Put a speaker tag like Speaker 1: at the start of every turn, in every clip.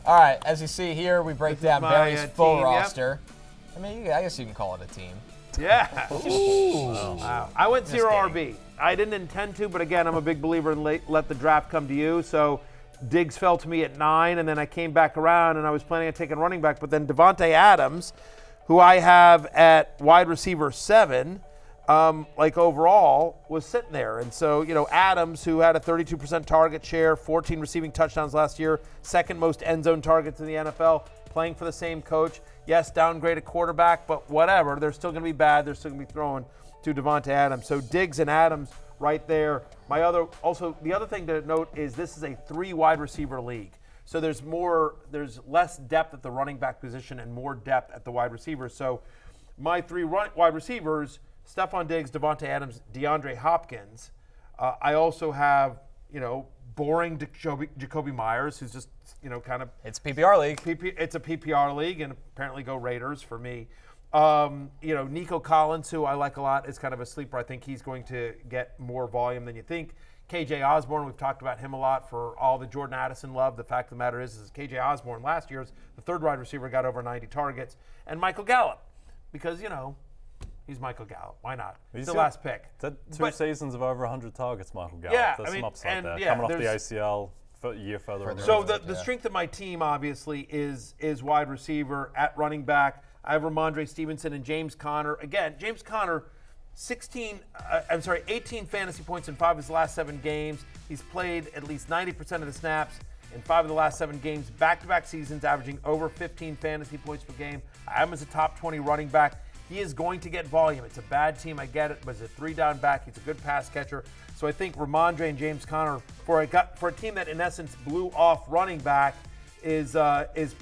Speaker 1: All right, as you see here, we break down Barry's full
Speaker 2: team,
Speaker 1: roster. I mean, I guess you can call it a team.
Speaker 2: Yeah.
Speaker 1: Ooh.
Speaker 2: Wow. I went 0 RB. I didn't intend to, but again, I'm a big believer in let the draft come to you. So Diggs fell to me at 9, and then I came back around, and I was planning on taking running back. But then Davante Adams, who I have at wide receiver 7, overall, was sitting there. And so, Adams, who had a 32% target share, 14 receiving touchdowns last year, second most end zone targets in the NFL, playing for the same coach. Yes, downgraded quarterback, but whatever. They're still going to be bad. They're still going to be throwing to Davante Adams. So Diggs and Adams right there. The other thing to note is this is a 3 wide receiver league. So there's less depth at the running back position and more depth at the wide receivers. So my 3 wide receivers, Stephon Diggs, Davante Adams, DeAndre Hopkins. I also have, boring Jacoby Myers, who's just, kind of.
Speaker 1: It's a PPR league.
Speaker 2: It's a PPR league, and apparently go Raiders for me. Nico Collins, who I like a lot, is kind of a sleeper. I think he's going to get more volume than you think. KJ Osborne, we've talked about him a lot for all the Jordan Addison love. The fact of the matter is KJ Osborne last year's the 3rd wide receiver, got over 90 targets. And Michael Gallup, because, he's Michael Gallup. Why not? He's the last pick.
Speaker 3: Two seasons of over 100 targets, Michael Gallup.
Speaker 2: Yeah,
Speaker 3: There's some upside there.
Speaker 2: Yeah,
Speaker 3: coming off the ACL a year further.
Speaker 2: So the strength of my team, obviously, is wide receiver. At running back, I have Ramondre Stevenson and James Conner. Again, James Conner, 18 fantasy points in 5 of his last 7 games. He's played at least 90% of the snaps in 5 of the last 7 games, back-to-back seasons, averaging over 15 fantasy points per game. I have him as a top 20 running back. He is going to get volume. It's a bad team, I get it, but he's a 3-down back. He's a good pass catcher. So I think Ramondre and James Conner, for a team that in essence blew off running back, is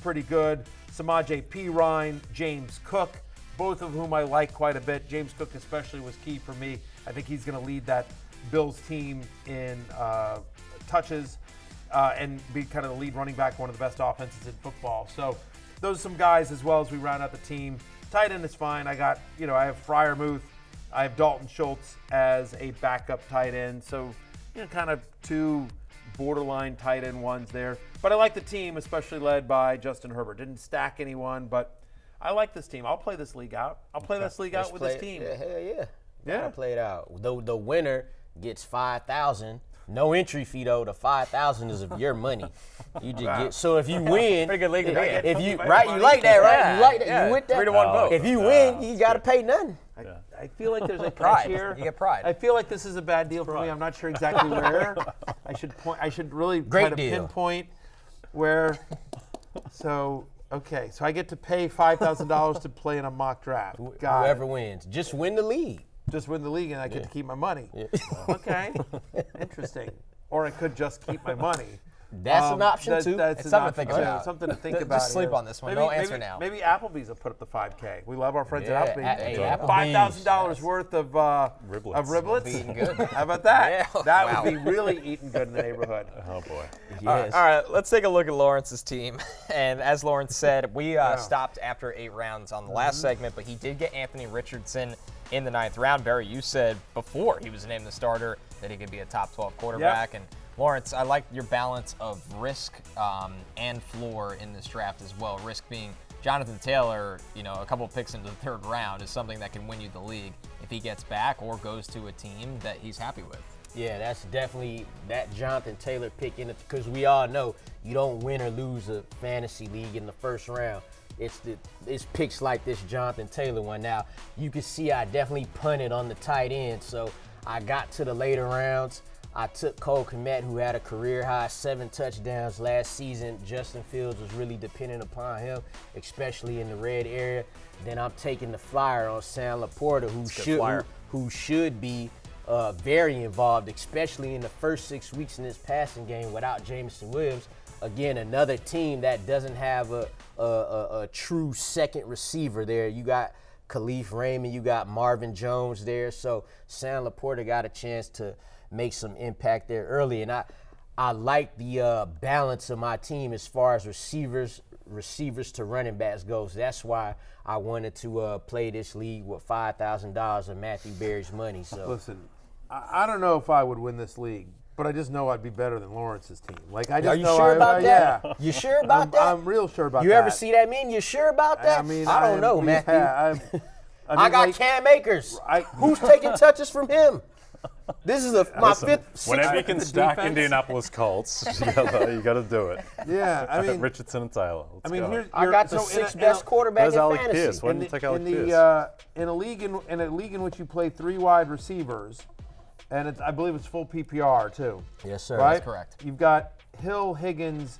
Speaker 2: pretty good. Samaje Perine, James Cook, both of whom I like quite a bit. James Cook especially was key for me. I think he's going to lead that Bills team in touches and be kind of the lead running back, one of the best offenses in football. So those are some guys as well as we round out the team. Tight end is fine. I have Freiermuth. I have Dalton Schultz as a backup tight end. So, kind of 2 borderline tight end ones there. But I like the team, especially led by Justin Herbert. Didn't stack anyone, but I like this team. I'll play this league out. This team.
Speaker 4: Yeah, hell yeah. Yeah. Play it out. The winner gets $5,000. No entry fee though. The $5,000 is of your money. You just get. So if you win,
Speaker 1: pretty good league.
Speaker 4: You like that, right? You like that.
Speaker 1: Yeah.
Speaker 4: You went that.
Speaker 1: 3-1 vote.
Speaker 4: If you win, you got to pay nothing.
Speaker 2: I feel like there's a
Speaker 1: pride
Speaker 2: here.
Speaker 1: You get pride.
Speaker 2: I feel like this is a bad deal for me. I'm not sure exactly where. I should really try to pinpoint where. So I get to pay $5,000 to play in a mock draft.
Speaker 4: Whoever wins, just win the league.
Speaker 2: Just win the league and I get to keep my money. Yeah. Okay, interesting. Or I could just keep my money.
Speaker 4: That's an option too.
Speaker 1: It's something to think about.
Speaker 2: Something to think about.
Speaker 1: Just sleep on this one. Don't answer now.
Speaker 2: Maybe Applebee's will put up the $5K. We love our friends at Applebee's.
Speaker 4: Applebee's.
Speaker 2: $5,000 worth of riblets.
Speaker 1: Eating good.
Speaker 2: How about that?
Speaker 1: Yeah.
Speaker 2: That would be really eating good in the neighborhood.
Speaker 3: Oh boy.
Speaker 4: Yes.
Speaker 1: All right, let's take a look at Lawrence's team. And as Lawrence said, we stopped after 8 rounds on the last segment, but he did get Anthony Richardson in the 9th round. Barry, you said before he was named the starter that he could be a top 12 quarterback.
Speaker 2: Yep.
Speaker 1: And Lawrence, I like your balance of risk and floor in this draft as well. Risk being Jonathan Taylor, a couple of picks into the 3rd round is something that can win you the league if he gets back or goes to a team that he's happy with.
Speaker 4: Yeah, that's definitely that Jonathan Taylor pick in it, because we all know you don't win or lose a fantasy league in the 1st round. It's picks like this Jonathan Taylor one. Now, you can see I definitely punted on the tight end, so I got to the later rounds. I took Cole Kmet, who had a career-high 7 touchdowns last season. Justin Fields was really dependent upon him, especially in the red area. Then I'm taking the flyer on Sam Laporta, who should be very involved, especially in the first 6 weeks in this passing game without Jameson Williams. Again, another team that doesn't have a true second receiver there. You got Khalif Raymond, you got Marvin Jones there. So Sam Laporta got a chance to make some impact there early. And I like the balance of my team as far as receivers to running backs goes. That's why I wanted to play this league with $5,000 of Matthew Berry's money. So
Speaker 2: listen, I don't know if I would win this league But I just know I'd be better than Lawrence's team. Like I just
Speaker 4: Are you
Speaker 2: know
Speaker 4: sure about that?
Speaker 2: Yeah.
Speaker 4: You sure about that?
Speaker 2: I'm real sure about that.
Speaker 4: You ever see that meme? You sure about that?
Speaker 2: I mean,
Speaker 4: I don't know, Matthew.
Speaker 2: Yeah,
Speaker 4: I got Cam Akers. Who's taking touches from him? This is my fifth.
Speaker 3: Whenever you can stack
Speaker 2: defense.
Speaker 3: Indianapolis Colts, you got to do it.
Speaker 2: Yeah, I mean,
Speaker 3: Richardson and Taylor. Let's go.
Speaker 4: I got the sixth best quarterback
Speaker 3: There's
Speaker 4: in
Speaker 3: Alec
Speaker 4: fantasy.
Speaker 3: Pierce. Why didn't you take Alec Pierce?
Speaker 2: In a league in which you play 3 wide receivers, and I believe it's full PPR too.
Speaker 4: Yes, sir.
Speaker 2: Right?
Speaker 1: That's correct.
Speaker 2: You've got Hill, Higgins,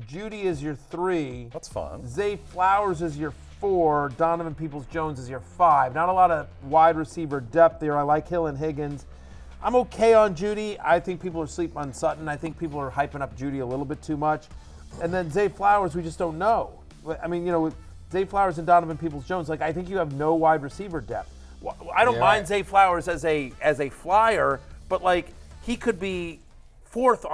Speaker 2: Judy is your 3.
Speaker 3: That's fun.
Speaker 2: Zay Flowers is your 4. Donovan Peoples-Jones is your 5. Not a lot of wide receiver depth there. I like Hill and Higgins. I'm okay on Judy. I think people are sleeping on Sutton. I think people are hyping up Judy a little bit too much. And then Zay Flowers, we just don't know. I mean, with Zay Flowers and Donovan Peoples-Jones, I think you have no wide receiver depth. I don't mind Zay Flowers as a flyer, but he could be 4th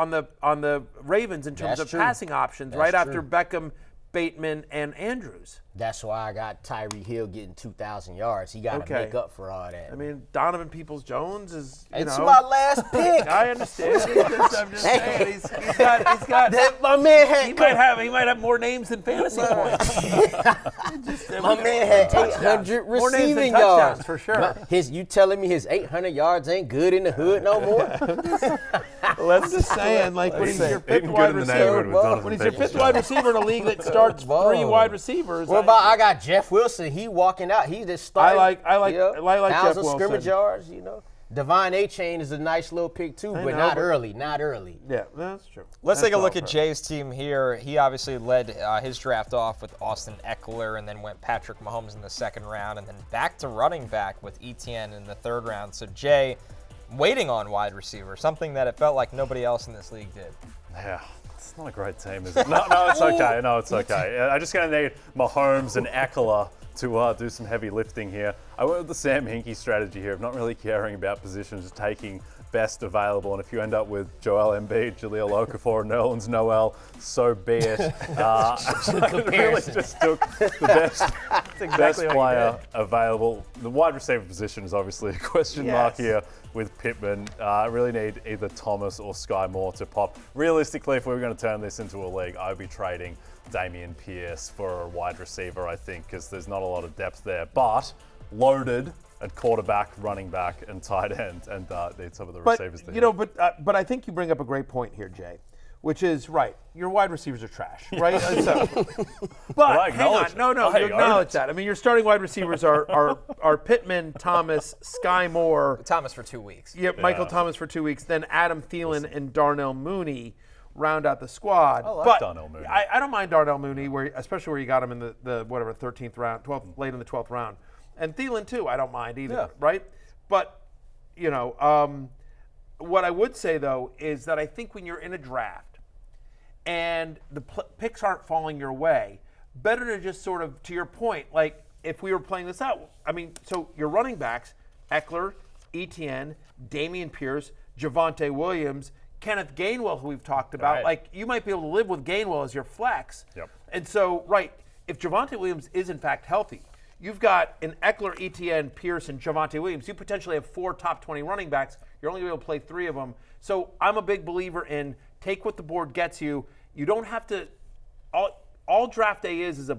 Speaker 2: on the Ravens in terms of passing options right after Beckham, Bateman, and Andrews.
Speaker 4: That's why I got Tyreek Hill getting 2,000 yards. He got to make up for all that.
Speaker 2: I mean, Donovan Peoples-Jones is,
Speaker 4: It's my last pick.
Speaker 2: I understand. I'm just saying. He's got
Speaker 4: My man had
Speaker 2: he might have more names than fantasy points.
Speaker 4: My man had 800
Speaker 2: More names than
Speaker 4: receiving
Speaker 2: touchdowns,
Speaker 4: yards.
Speaker 2: for sure.
Speaker 4: You telling me his 800 yards ain't good in the hood no more?
Speaker 2: I'm just saying, when he's your 5th wide receiver, when he's your 5th wide receiver in a league that starts 3 wide receivers.
Speaker 4: What about I got Jeff Wilson? He walking out. He just started.
Speaker 2: I like Jeff
Speaker 4: 1,000
Speaker 2: Wilson.
Speaker 4: scrimmage yards. Devon A-Chain is a nice little pick too, but not early. Not early.
Speaker 2: Yeah, that's true.
Speaker 1: Let's take a look at Jay's team here. He obviously led his draft off with Austin Eckler and then went Patrick Mahomes in the 2nd round and then back to running back with Etienne in the 3rd round. So Jay, waiting on wide receiver, something that it felt like nobody else in this league did.
Speaker 3: Yeah. It's not a great team, is it? No, it's okay. No, it's okay. I'm just going to need Mahomes and Eckler to do some heavy lifting here. I went with the Sam Hinkie strategy here of not really caring about positions, just taking best available. And if you end up with Joel Embiid, Jaleel Okafor, Nerlens Noel, so be it. I really just took the best player available. The wide receiver position is obviously a question mark here with Pittman. I really need either Thomas or Sky Moore to pop. Realistically, if we were going to turn this into a league, I would be trading Dameon Pierce for a wide receiver, I think, because there's not a lot of depth there. But loaded at quarterback, running back, and tight end, and need some of the receivers there.
Speaker 2: But I think you bring up a great point here, Jay, which is right. Your wide receivers are trash, right? But hang on, you acknowledge that. I mean, your starting wide receivers are Pittman, Thomas, Sky Moore,
Speaker 1: Thomas for 2 weeks.
Speaker 2: Yeah, Michael Thomas for 2 weeks. Then Adam Thielen and Darnell Mooney round out the squad.
Speaker 3: I like Darnell Mooney.
Speaker 2: I don't mind Darnell Mooney, especially where you got him in the 13th round, 12th, late in the 12th round. And Thielen, too, I don't mind either, right? But, what I would say, though, is that I think when you're in a draft and the picks aren't falling your way, better to just sort of, to your point, if we were playing this out, so your running backs, Eckler, Etienne, Dameon Pierce, Javonte Williams, Kenneth Gainwell, who we've talked about, you might be able to live with Gainwell as your flex.
Speaker 3: Yep.
Speaker 2: And so, if Javonte Williams is in fact healthy, you've got an Eckler, Etienne, Pierce, and Javonte Williams. You potentially have 4 top 20 running backs. You're only going to be able to play 3 of them. So I'm a big believer in take what the board gets you. You don't have to. All draft day is a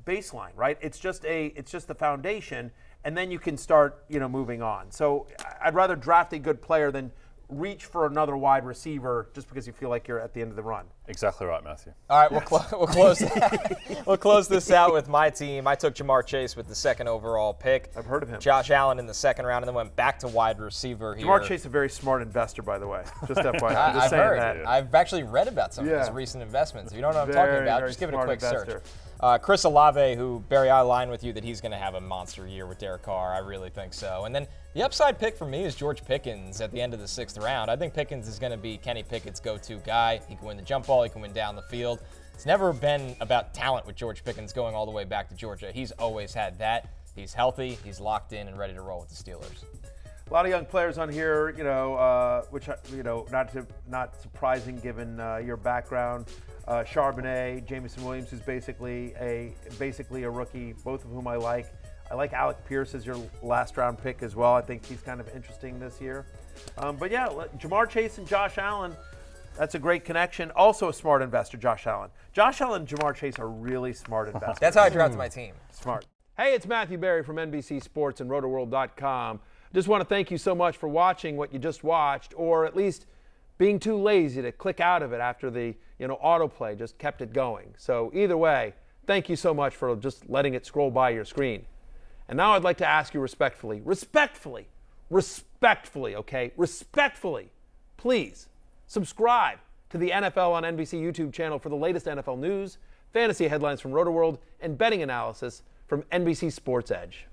Speaker 2: baseline, right? It's just the foundation, and then you can start moving on. So I'd rather draft a good player than reach for another wide receiver just because you feel like you're at the end of the run.
Speaker 3: Exactly right, Matthew.
Speaker 1: All right, we'll close this out with my team. I took Jamar Chase with the 2nd overall pick.
Speaker 2: I've heard of him.
Speaker 1: Josh Allen in the 2nd round, and then went back to wide receiver here.
Speaker 2: Jamar Chase is a very smart investor, by the way. Just FYI.
Speaker 1: I've heard. I've actually read about some of his recent investments. If you don't know what I'm talking about, just give it a quick search. Chris Olave, who, Barry, I align with you that he's going to have a monster year with Derek Carr. I really think so. And then the upside pick for me is George Pickens at the end of the 6th round. I think Pickens is going to be Kenny Pickett's go-to guy. He can win the jump ball. He can win down the field. It's never been about talent with George Pickens going all the way back to Georgia. He's always had that. He's healthy. He's locked in and ready to roll with the Steelers.
Speaker 2: A lot of young players on here, which not surprising given your background. Charbonnet, Jameson Williams, who's basically a rookie, both of whom I like. I like Alec Pierce as your last round pick as well. I think he's kind of interesting this year. But yeah, Jamar Chase and Josh Allen, that's a great connection. Also a smart investor, Josh Allen. Josh Allen and Jamar Chase are really smart investors.
Speaker 1: That's how I drafted my team.
Speaker 2: Smart. Hey, it's Matthew Berry from NBC Sports and Rotoworld.com. Just want to thank you so much for watching what you just watched, or at least being too lazy to click out of it after the autoplay just kept it going. So either way, thank you so much for just letting it scroll by your screen. And now I'd like to ask you respectfully, okay, please subscribe to the NFL on NBC YouTube channel for the latest NFL news, fantasy headlines from Rotoworld, and betting analysis from NBC Sports Edge.